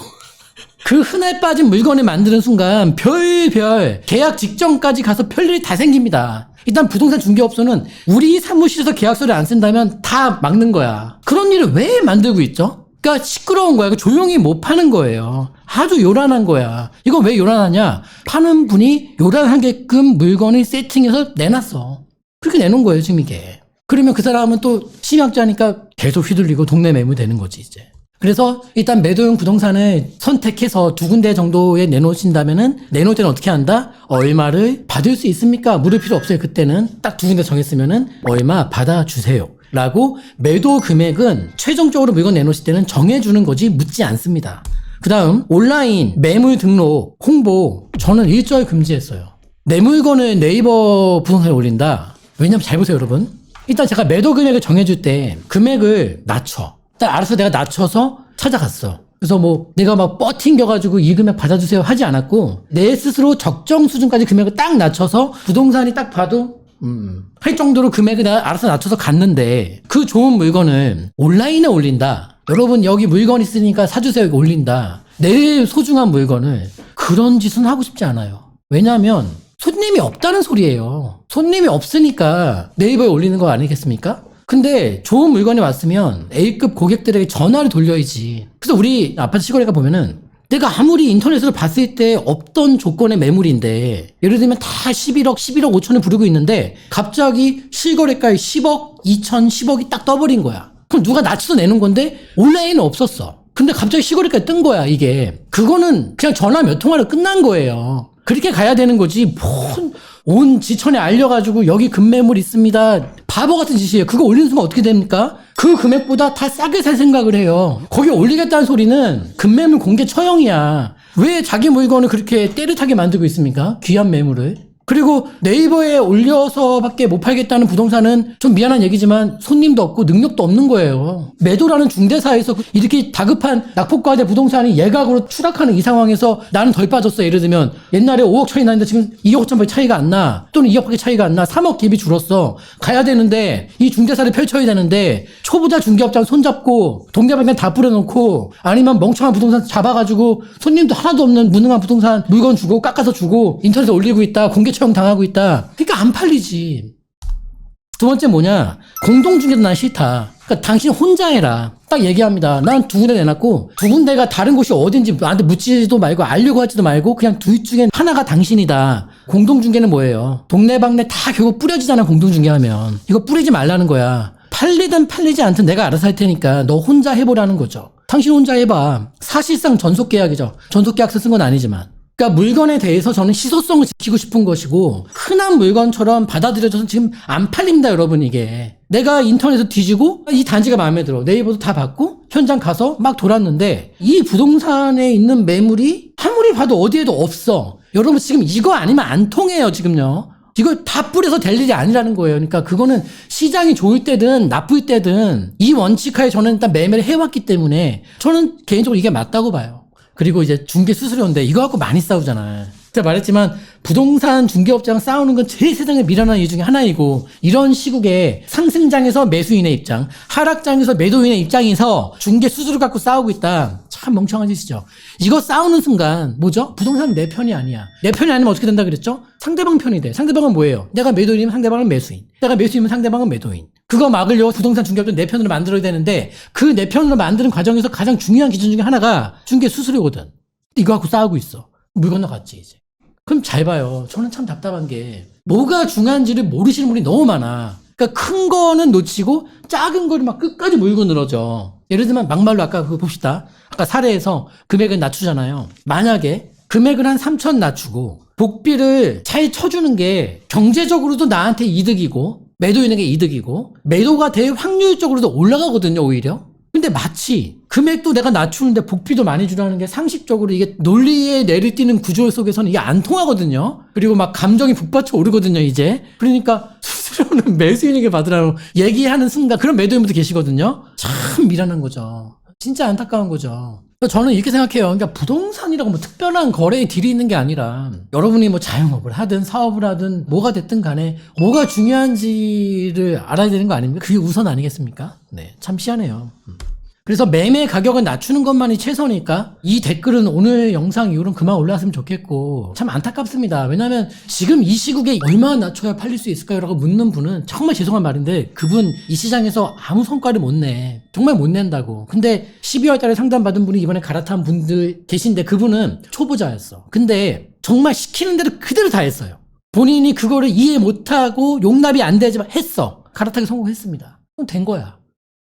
그 흔해 빠진 물건을 만드는 순간 별별 계약 직전까지 가서 별일이 다 생깁니다. 일단 부동산 중개업소는 우리 사무실에서 계약서를 안 쓴다면 다 막는 거야. 그런 일을 왜 만들고 있죠? 그러니까 시끄러운 거야. 조용히 못 파는 거예요. 아주 요란한 거야. 이거 왜 요란하냐? 파는 분이 요란하게끔 물건을 세팅해서 내놨어. 그렇게 내놓은 거예요, 지금 이게. 그러면 그 사람은 또 심약자니까 계속 휘둘리고 동네 매물 되는 거지, 이제. 그래서 일단 매도용 부동산을 선택해서 두 군데 정도에 내놓으신다면은 내놓을 때는 어떻게 한다? 얼마를 받을 수 있습니까? 물을 필요 없어요, 그때는. 딱 두 군데 정했으면은 얼마 받아주세요. 라고 매도 금액은 최종적으로 물건 내놓으실 때는 정해주는 거지 묻지 않습니다. 그 다음 온라인 매물 등록 홍보 저는 일절 금지했어요. 내 물건을 네이버 부동산에 올린다. 왜냐면 잘 보세요 여러분. 일단 제가 매도 금액을 정해줄 때 금액을 낮춰. 일단 알아서 내가 낮춰서 찾아갔어. 그래서 뭐 내가 막 뻗팅겨가지고 이 금액 받아주세요 하지 않았고 내 스스로 적정 수준까지 금액을 딱 낮춰서 부동산이 딱 봐도 할 정도로 금액을 내가 알아서 낮춰서 갔는데 그 좋은 물건을 온라인에 올린다. 여러분 여기 물건 있으니까 사주세요 여기 올린다. 내 소중한 물건을 그런 짓은 하고 싶지 않아요. 왜냐하면 손님이 없다는 소리예요. 손님이 없으니까 네이버에 올리는 거 아니겠습니까? 근데 좋은 물건이 왔으면 A급 고객들에게 전화를 돌려야지. 그래서 우리 아파트 시거래가 보면은 내가 아무리 인터넷으로 봤을 때 없던 조건의 매물인데 예를 들면 다 11억 5천을 부르고 있는데 갑자기 실거래가에 10억 2천 10억이 딱 떠버린 거야. 그럼 누가 낮춰서 내는 건데 온라인은 없었어. 근데 갑자기 시거래가에 뜬 거야 이게. 그거는 그냥 전화 몇 통화로 끝난 거예요. 그렇게 가야 되는 거지. 온 지천에 알려가지고 여기 급매물 있습니다. 바보 같은 짓이에요. 그거 올리는 순간 어떻게 됩니까? 그 금액보다 다 싸게 살 생각을 해요. 거기 올리겠다는 소리는 급매물 공개 처형이야. 왜 자기 물건을 그렇게 때릇하게 만들고 있습니까? 귀한 매물을. 그리고 네이버에 올려서밖에 못 팔겠다는 부동산은 좀 미안한 얘기지만 손님도 없고 능력도 없는 거예요. 매도라는 중개사에서 이렇게 다급한 낙폭과대 부동산이 예각으로 추락하는 이 상황에서 나는 덜 빠졌어. 예를 들면 옛날에 5억 차이 나는데 지금 2억 5천밖에 차이가 안 나. 또는 2억밖에 차이가 안 나. 3억 갭이 줄었어. 가야 되는데 이 중개사를 펼쳐야 되는데 초보자 중개업장 손잡고 동네방에 다 뿌려놓고 아니면 멍청한 부동산 잡아가지고 손님도 하나도 없는 무능한 부동산 물건 주고 깎아서 주고 인터넷에 올리고 있다. 공개 처형 당하고 있다. 그러니까 안 팔리지. 두 번째 뭐냐? 공동중개도 난 싫다. 그러니까 당신 혼자 해라. 딱 얘기합니다. 난 두 군데 내놨고 두 군데가 다른 곳이 어딘지 나한테 묻지도 말고 알려고 하지도 말고 그냥 둘 중에 하나가 당신이다. 공동중개는 뭐예요? 동네방네 다 결국 뿌려지잖아. 공동중개하면. 이거 뿌리지 말라는 거야. 팔리든 팔리지 않든 내가 알아서 할 테니까 너 혼자 해보라는 거죠. 당신 혼자 해봐. 사실상 전속계약이죠. 전속계약서 쓴 건 아니지만. 그러니까 물건에 대해서 저는 희소성을 지키고 싶은 것이고 흔한 물건처럼 받아들여져서 지금 안 팔립니다 여러분. 이게 내가 인터넷에서 뒤지고 이 단지가 마음에 들어 네이버도 다 받고 현장 가서 막 돌았는데 이 부동산에 있는 매물이 아무리 봐도 어디에도 없어. 여러분 지금 이거 아니면 안 통해요 지금요. 이걸 다 뿌려서 될 일이 아니라는 거예요. 그러니까 그거는 시장이 좋을 때든 나쁠 때든 이 원칙하에 저는 일단 매매를 해왔기 때문에 저는 개인적으로 이게 맞다고 봐요. 그리고 이제 중개 수수료인데 이거 갖고 많이 싸우잖아. 제가 말했지만 부동산 중개업자랑 싸우는 건 제일 세상에 미련한 이유 중에 하나이고, 이런 시국에 상승장에서 매수인의 입장, 하락장에서 매도인의 입장에서 중개 수수료 갖고 싸우고 있다. 참 멍청한 짓이죠. 이거 싸우는 순간 뭐죠? 부동산 내 편이 아니야. 내 편이 아니면 어떻게 된다 그랬죠? 상대방 편이 돼. 상대방은 뭐예요? 내가 매도인이면 상대방은 매수인, 내가 매수인이면 상대방은 매도인. 그거 막으려고 부동산 중개업자 내 편으로 만들어야 되는데, 그 내 편으로 만드는 과정에서 가장 중요한 기준 중에 하나가 중개 수수료거든. 이거 갖고 싸우고 있어. 물 건너갔지 이제. 그럼 잘 봐요. 저는 참 답답한 게 뭐가 중요한지를 모르시는 분이 너무 많아. 그러니까 큰 거는 놓치고 작은 거를 막 끝까지 물고 늘어져. 예를 들면 막말로 아까 그거 봅시다. 아까 사례에서 금액을 낮추잖아요. 만약에 금액을 한 3천 낮추고 복비를 잘 쳐주는 게 경제적으로도 나한테 이득이고 매도인에게 이득이고 매도가 될 확률적으로도 올라가거든요, 오히려. 근데 마치 금액도 내가 낮추는데 복비도 많이 주라는 게 상식적으로 이게 논리에 내리뛰는 구조 속에서는 이게 안 통하거든요. 그리고 막 감정이 북받쳐 오르거든요, 이제. 그러니까 수수료는 매수인에게 받으라고 얘기하는 순간 그런 매도인분도 계시거든요. 참 미련한 거죠. 진짜 안타까운 거죠. 저는 이렇게 생각해요. 그러니까 부동산이라고 뭐 특별한 거래의 딜이 있는 게 아니라 여러분이 뭐 자영업을 하든 사업을 하든 뭐가 됐든 간에 뭐가 중요한지를 알아야 되는 거 아닙니까? 그게 우선 아니겠습니까? 네, 참 희한해요. 그래서 매매 가격을 낮추는 것만이 최선일까? 이 댓글은 오늘 영상 이후로는 그만 올라왔으면 좋겠고 참 안타깝습니다. 왜냐하면 지금 이 시국에 얼마나 낮춰야 팔릴 수 있을까요? 라고 묻는 분은 정말 죄송한 말인데 그분 이 시장에서 아무 성과를 못 내. 정말 못 낸다고. 근데 12월 달에 상담받은 분이 이번에 갈아탄 분들 계신데 그분은 초보자였어. 근데 정말 시키는 대로 그대로 다 했어요. 본인이 그거를 이해 못하고 용납이 안 되지만 했어. 갈아타기 성공했습니다. 그럼 된 거야.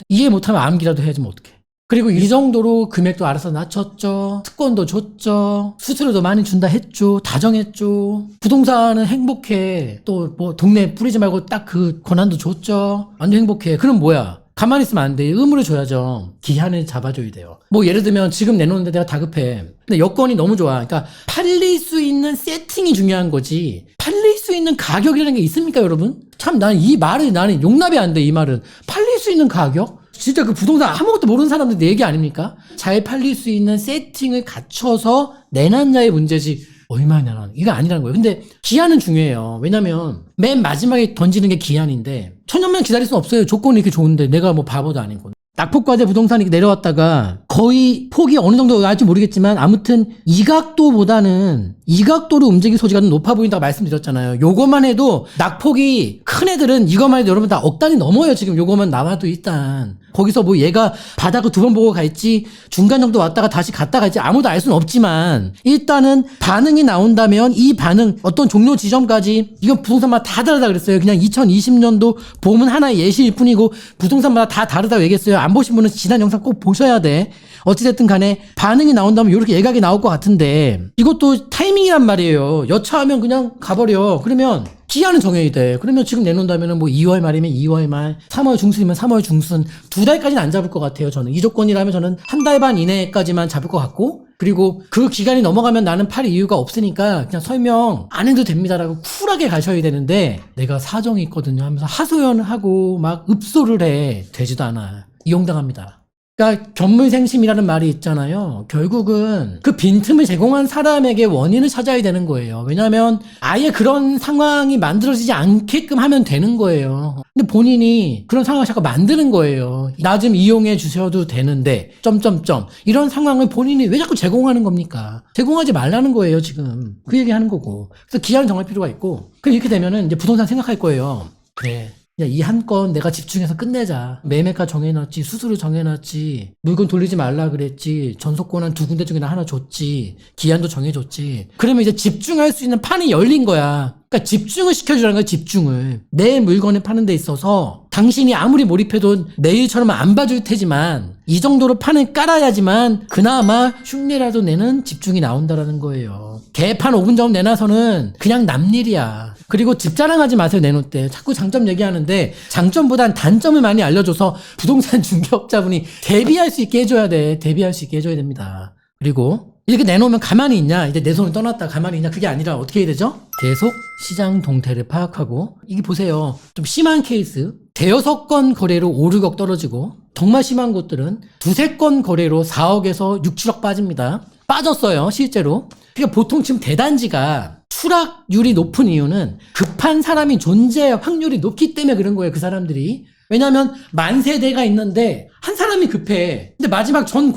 이해 못하면 암기라도 해야지 뭐 어떡해. 그리고 이 정도로 금액도 알아서 낮췄죠. 특권도 줬죠. 수수료도 많이 준다 했죠. 다정했죠. 부동산은 행복해. 또 뭐 동네 뿌리지 말고 딱 그 권한도 줬죠. 완전 행복해. 그럼 뭐야? 가만히 있으면 안 돼. 의무를 줘야죠. 기한을 잡아줘야 돼요. 뭐 예를 들면 지금 내놓는데 내가 다급해. 근데 여건이 너무 좋아. 그러니까 팔릴 수 있는 세팅이 중요한 거지. 팔릴 수 있는 가격이라는 게 있습니까, 여러분? 참 난 이 말을 나는 용납이 안 돼, 이 말은. 팔릴 수 있는 가격? 진짜 그 부동산 아무것도 모르는 사람들 내 얘기 아닙니까? 잘 팔릴 수 있는 세팅을 갖춰서 내놨냐의 문제지 얼마냐는 이거 아니라는 거예요. 근데 기한은 중요해요. 왜냐면 맨 마지막에 던지는 게 기한인데 천년만 기다릴 수 없어요. 조건이 이렇게 좋은데 내가 뭐 바보도 아니고. 낙폭과제 부동산이 내려왔다가 거의 폭이 어느 정도 나올지 모르겠지만 아무튼 이 각도보다는 이 각도로 움직일 소지가 높아 보인다고 말씀드렸잖아요. 요거만 해도 낙폭이 큰 애들은 이거만 해도 여러분 다 억 단위 넘어요. 지금 요거만 나와도 일단 거기서 뭐 얘가 바닥을 두 번 보고 갈지 중간 정도 왔다가 다시 갔다 갈지 아무도 알 수는 없지만 일단은 반응이 나온다면 이 반응 어떤 종료 지점까지 이건 부동산마다 다 다르다 그랬어요. 그냥 2020년도 봄은 하나의 예시일 뿐이고 부동산마다 다 다르다고 얘기했어요. 안 보신 분은 지난 영상 꼭 보셔야 돼. 어찌됐든 간에 반응이 나온다면 이렇게 예각이 나올 것 같은데 이것도 타이밍이란 말이에요. 여차하면 그냥 가버려. 그러면 기한은 정해야 돼. 그러면 지금 내놓는다면 뭐 2월 말이면 2월 말, 3월 중순이면 3월 중순, 2달까지는 안 잡을 것 같아요. 저는 이 조건이라면 저는 한 달 반 이내까지만 잡을 것 같고 그리고 그 기간이 넘어가면 나는 팔 이유가 없으니까 그냥 설명 안 해도 됩니다라고 쿨하게 가셔야 되는데 내가 사정이 있거든요 하면서 하소연하고 막 읍소를 해. 되지도 않아. 이용당합니다. 그러니까 견물생심이라는 말이 있잖아요. 결국은 그 빈틈을 제공한 사람에게 원인을 찾아야 되는 거예요. 왜냐하면 아예 그런 상황이 만들어지지 않게끔 하면 되는 거예요. 근데 본인이 그런 상황을 자꾸 만드는 거예요. 나 좀 이용해 주셔도 되는데 점점점 이런 상황을 본인이 왜 자꾸 제공하는 겁니까? 제공하지 말라는 거예요. 지금 그 얘기하는 거고. 그래서 기한을 정할 필요가 있고 그럼 이렇게 되면은 이제 부동산 생각할 거예요. 그래. 이 한 건 내가 집중해서 끝내자. 매매가 정해놨지, 수수료 정해놨지, 물건 돌리지 말라 그랬지, 전속권 한 2군데 중에 하나 줬지, 기한도 정해줬지. 그러면 이제 집중할 수 있는 판이 열린 거야. 그러니까 집중을 시켜주라는 거야, 집중을. 내 물건을 파는 데 있어서 당신이 아무리 몰입해도 내일처럼 안 봐줄 테지만 이 정도로 판을 깔아야지만 그나마 흉내라도 내는 집중이 나온다라는 거예요. 개판 5분 정도 내놔서는 그냥 남일이야. 그리고 집 자랑하지 마세요, 내놓을 때. 자꾸 장점 얘기하는데 장점보단 단점을 많이 알려줘서 부동산 중개업자분이 대비할 수 있게 해줘야 돼. 대비할 수 있게 해줘야 됩니다. 그리고 이렇게 내놓으면 가만히 있냐? 이제 내 손을 떠났다 가만히 있냐? 그게 아니라 어떻게 해야 되죠? 계속 시장 동태를 파악하고 이게 보세요. 좀 심한 케이스. 대여섯 건 거래로 5, 6억 떨어지고 정말 심한 곳들은 두세 건 거래로 4억에서 6, 7억 빠집니다. 빠졌어요, 실제로. 그러니까 보통 지금 대단지가 추락률이 높은 이유는 급한 사람이 존재할 확률이 높기 때문에 그런 거예요, 그 사람들이. 왜냐면 만 세대가 있는데 한 사람이 급해. 근데 마지막 전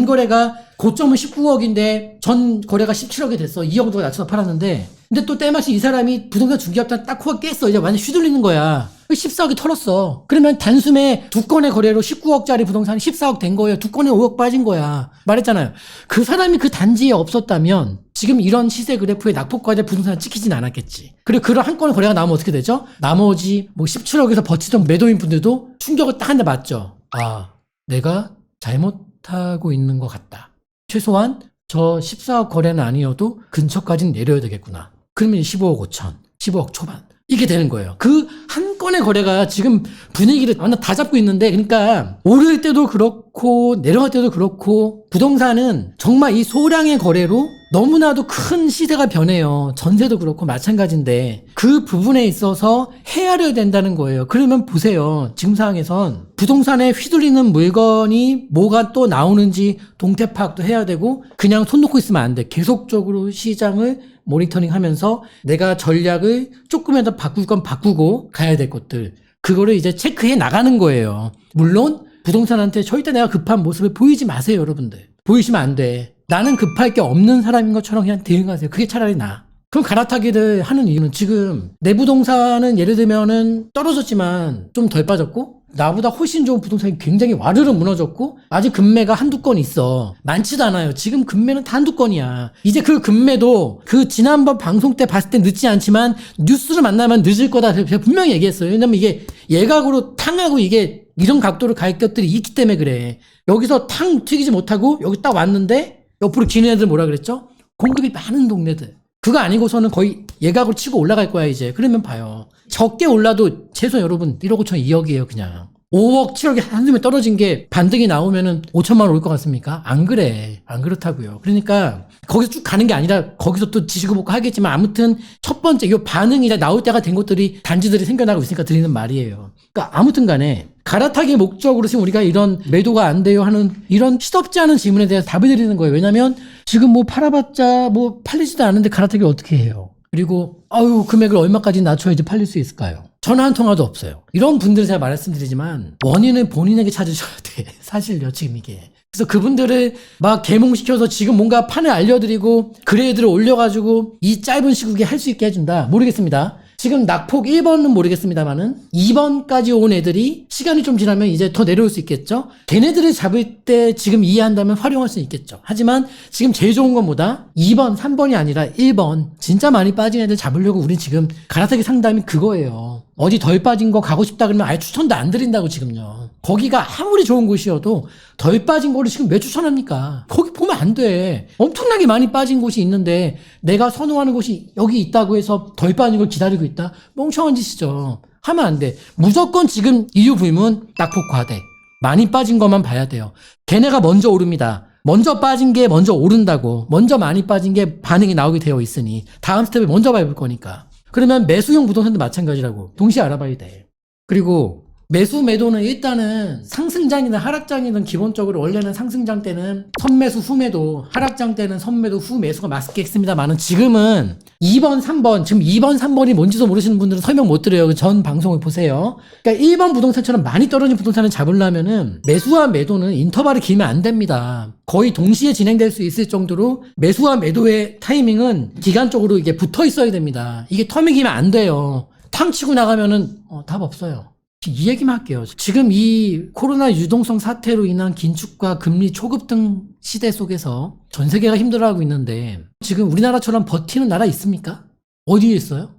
거래가 고점은 19억인데 전 거래가 17억이 됐어. 2억 정도 낮춰서 팔았는데. 근데 또 때마침 이 사람이 부동산 중개업자 딱 코가 깼어. 이제 완전 휘둘리는 거야. 14억이 털었어. 그러면 단숨에 두 건의 거래로 19억짜리 부동산이 14억 된 거예요. 두 건에 5억 빠진 거야. 말했잖아요. 그 사람이 그 단지에 없었다면 지금 이런 시세 그래프에 낙폭과대 부동산을 찍히진 않았겠지. 그리고 그런 한 건의 거래가 나오면 어떻게 되죠? 나머지 뭐 17억에서 버티던 매도인 분들도 충격을 딱 한 대 맞죠. 아, 내가 잘못하고 있는 것 같다. 최소한 저 14억 거래는 아니어도 근처까지는 내려야 되겠구나. 그러면 15억 5천, 15억 초반. 이게 되는 거예요. 그 한 건의 거래가 지금 분위기를 완전 다 잡고 있는데, 그러니까 오를 때도 그렇고 내려갈 때도 그렇고 부동산은 정말 이 소량의 거래로 너무나도 큰 시세가 변해요. 전세도 그렇고 마찬가지인데 그 부분에 있어서 헤아려야 된다는 거예요. 그러면 보세요. 지금 상황에선 부동산에 휘둘리는 물건이 뭐가 또 나오는지 동태 파악도 해야 되고 그냥 손 놓고 있으면 안 돼. 계속적으로 시장을 모니터링 하면서 내가 전략을 조금이라도 바꿀 건 바꾸고 가야 될 것들. 그거를 이제 체크해 나가는 거예요. 물론 부동산한테 절대 내가 급한 모습을 보이지 마세요, 여러분들. 보이시면 안 돼. 나는 급할 게 없는 사람인 것처럼 그냥 대응하세요. 그게 차라리 나아. 그럼 갈아타기를 하는 이유는 지금 내 부동산은 예를 들면은 떨어졌지만 좀 덜 빠졌고 나보다 훨씬 좋은 부동산이 굉장히 와르르 무너졌고 아직 금매가 한두 건 있어. 많지도 않아요. 지금 금매는 다 한두 건이야. 이제 그 금매도 그 지난번 방송 때 봤을 때 늦지 않지만 뉴스를 만나면 늦을 거다 제가 분명히 얘기했어요. 왜냐면 이게 예각으로 탕하고 이게 이런 각도로 갈 것들이 있기 때문에 그래. 여기서 탕 튀기지 못하고 여기 딱 왔는데 옆으로 기는 애들 뭐라 그랬죠? 공급이 많은 동네들. 그거 아니고서는 거의 예각으로 치고 올라갈 거야 이제. 그러면 봐요. 적게 올라도 최소 여러분 1억 5천 2억이에요 그냥. 5억 7억이 한숨에 떨어진 게 반등이 나오면은 5천만 원 올 것 같습니까? 안 그래. 안 그렇다고요. 그러니까 거기서 쭉 가는 게 아니라 거기서 또 지지고 볶고 하겠지만 아무튼 첫 번째 이 반응이 나올 때가 된 것들이 단지들이 생겨나고 있으니까 드리는 말이에요. 그러니까 아무튼 간에 갈아타기 목적으로 지금 우리가 이런 매도가 안 돼요 하는 이런 시덥지 않은 질문에 대해서 답을 드리는 거예요. 왜냐면 지금 뭐 팔아봤자 뭐 팔리지도 않는데 갈아타기 어떻게 해요? 그리고 금액을 얼마까지 낮춰야지 팔릴 수 있을까요? 전화 한 통화도 없어요. 이런 분들은 제가 말씀드리지만 원인은 본인에게 찾으셔야 돼. 사실요 지금 이게. 그래서 그분들을 막 계몽시켜서 지금 뭔가 판을 알려드리고 그레이드를 올려가지고 이 짧은 시국에 할 수 있게 해준다. 모르겠습니다. 지금 낙폭 1번은 모르겠습니다만은 2번까지 온 애들이 시간이 좀 지나면 이제 더 내려올 수 있겠죠. 걔네들을 잡을 때 지금 이해한다면 활용할 수 있겠죠. 하지만 지금 제일 좋은 건 뭐다? 2번, 3번이 아니라 1번. 진짜 많이 빠진 애들 잡으려고 우린 지금 갈아타기 상담이 그거예요. 어디 덜 빠진 거 가고 싶다 그러면 아예 추천도 안 드린다고 지금요. 거기가 아무리 좋은 곳이어도 덜 빠진 거를 지금 왜 추천합니까? 거기 보면 안 돼. 엄청나게 많이 빠진 곳이 있는데 내가 선호하는 곳이 여기 있다고 해서 덜 빠진 걸 기다리고 있다? 멍청한 짓이죠. 하면 안 돼. 무조건 지금 이유 불문 낙폭 과대. 많이 빠진 것만 봐야 돼요. 걔네가 먼저 오릅니다. 먼저 빠진 게 먼저 오른다고. 먼저 많이 빠진 게 반응이 나오게 되어 있으니 다음 스텝을 먼저 밟을 거니까. 그러면 매수형 부동산도 마찬가지라고. 동시에 알아봐야 돼. 그리고 매수 매도는 일단은 상승장이든 하락장이든 기본적으로 원래는 상승장 때는 선매수 후매도, 하락장 때는 선매도 후매수가 맞겠습니다만은 지금은 2번 3번 지금 2번 3번이 뭔지도 모르시는 분들은 설명 못 드려요. 전 방송을 보세요. 그러니까 1번 부동산처럼 많이 떨어진 부동산을 잡으려면은 매수와 매도는 인터벌이 길면 안 됩니다. 거의 동시에 진행될 수 있을 정도로 매수와 매도의 타이밍은 기간적으로 이게 붙어 있어야 됩니다. 이게 텀이 길면 안 돼요. 탕 치고 나가면은 답 없어요. 이 얘기만 할게요. 지금 이 코로나 유동성 사태로 인한 긴축과 금리 초급등 시대 속에서 전 세계가 힘들어하고 있는데 지금 우리나라처럼 버티는 나라 있습니까? 어디에 있어요?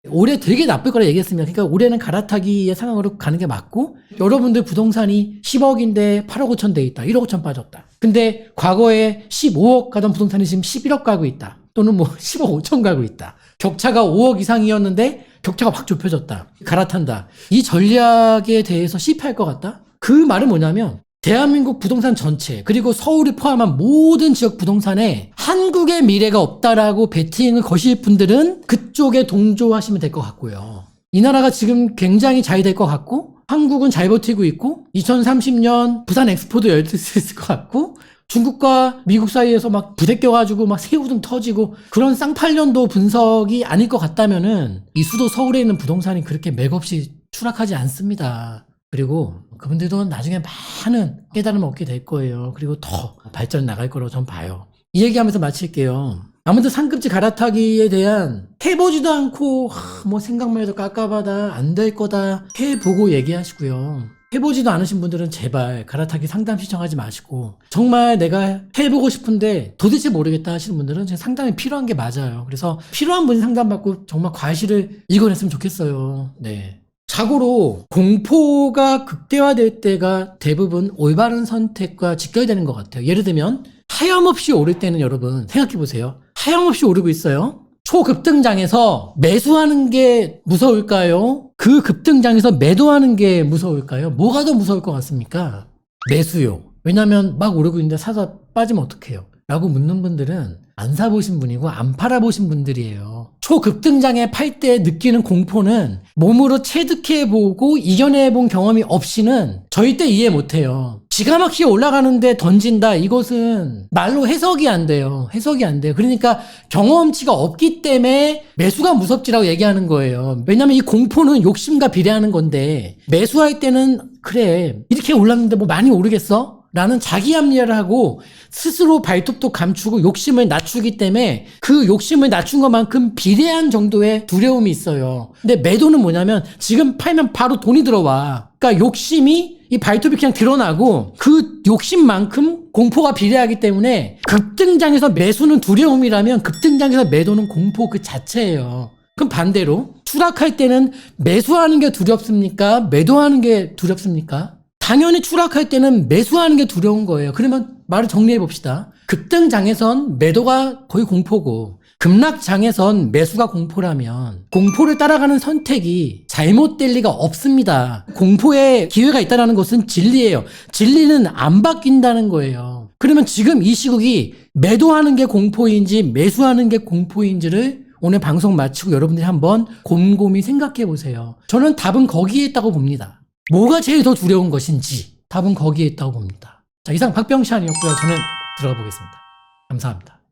올해 되게 나쁠 거라 얘기했습니다. 그러니까 올해는 갈아타기의 상황으로 가는 게 맞고 여러분들 부동산이 10억인데 8억 5천 돼 있다. 1억 5천 빠졌다. 근데 과거에 15억 가던 부동산이 지금 11억 가고 있다. 또는 뭐 10억 5천 가고 있다. 격차가 5억 이상이었는데 격차가 확 좁혀졌다. 갈아탄다. 이 전략에 대해서 실패할 것 같다? 그 말은 뭐냐면 대한민국 부동산 전체 그리고 서울을 포함한 모든 지역 부동산에 한국의 미래가 없다라고 베팅을 거실 분들은 그쪽에 동조하시면 될 것 같고요. 이 나라가 지금 굉장히 잘 될 것 같고 한국은 잘 버티고 있고 2030년 부산 엑스포도 열 수 있을 것 같고 중국과 미국 사이에서 막 부대 껴가지고 막 새우등 터지고 그런 쌍팔년도 분석이 아닐 것 같다면은 이 수도 서울에 있는 부동산이 그렇게 맥없이 추락하지 않습니다. 그리고 그분들도 나중에 많은 깨달음을 얻게 될 거예요. 그리고 더 발전 나갈 거라고 전 봐요. 이 얘기하면서 마칠게요. 아무튼 상급지 갈아타기에 대한 해보지도 않고 뭐 생각만 해도 깝깝하다, 안 될 거다 해보고 얘기하시고요. 해보지도 않으신 분들은 제발 갈아타기 상담 신청하지 마시고, 정말 내가 해보고 싶은데 도대체 모르겠다 하시는 분들은 제 상담이 필요한 게 맞아요. 그래서 필요한 분이 상담받고 정말 과실을 이겨냈으면 좋겠어요. 네. 자고로 공포가 극대화될 때가 대부분 올바른 선택과 직결되는 것 같아요. 예를 들면 하염없이 오를 때는 여러분 생각해보세요. 하염없이 오르고 있어요. 초급등장에서 매수하는 게 무서울까요? 그 급등장에서 매도하는 게 무서울까요? 뭐가 더 무서울 것 같습니까? 매수요. 왜냐면 막 오르고 있는데 사서 빠지면 어떡해요? 라고 묻는 분들은 안 사보신 분이고 안 팔아보신 분들이에요. 초급등장에 팔 때 느끼는 공포는 몸으로 체득해보고 이겨내본 경험이 없이는 절대 이해 못해요. 기가 막히게 올라가는데 던진다. 이것은 말로 해석이 안 돼요. 해석이 안 돼요. 그러니까 경험치가 없기 때문에 매수가 무섭지라고 얘기하는 거예요. 왜냐면 이 공포는 욕심과 비례하는 건데, 매수할 때는 그래 이렇게 올랐는데 뭐 많이 오르겠어? 라는 자기 합리화를 하고 스스로 발톱도 감추고 욕심을 낮추기 때문에 그 욕심을 낮춘 것만큼 비례한 정도의 두려움이 있어요. 근데 매도는 뭐냐면 지금 팔면 바로 돈이 들어와. 그러니까 욕심이 이 발톱이 그냥 드러나고 그 욕심만큼 공포가 비례하기 때문에 급등장에서 매수는 두려움이라면 급등장에서 매도는 공포 그 자체예요. 그럼 반대로 추락할 때는 매수하는 게 두렵습니까? 매도하는 게 두렵습니까? 당연히 추락할 때는 매수하는 게 두려운 거예요. 그러면 말을 정리해 봅시다. 급등장에선 매도가 거의 공포고 급락장에선 매수가 공포라면 공포를 따라가는 선택이 잘못될 리가 없습니다. 공포에 기회가 있다는 것은 진리예요. 진리는 안 바뀐다는 거예요. 그러면 지금 이 시국이 매도하는 게 공포인지 매수하는 게 공포인지를 오늘 방송 마치고 여러분들이 한번 곰곰이 생각해 보세요. 저는 답은 거기에 있다고 봅니다. 뭐가 제일 더 두려운 것인지 답은 거기에 있다고 봅니다. 자, 이상 박병찬이었고요. 저는 들어가 보겠습니다. 감사합니다.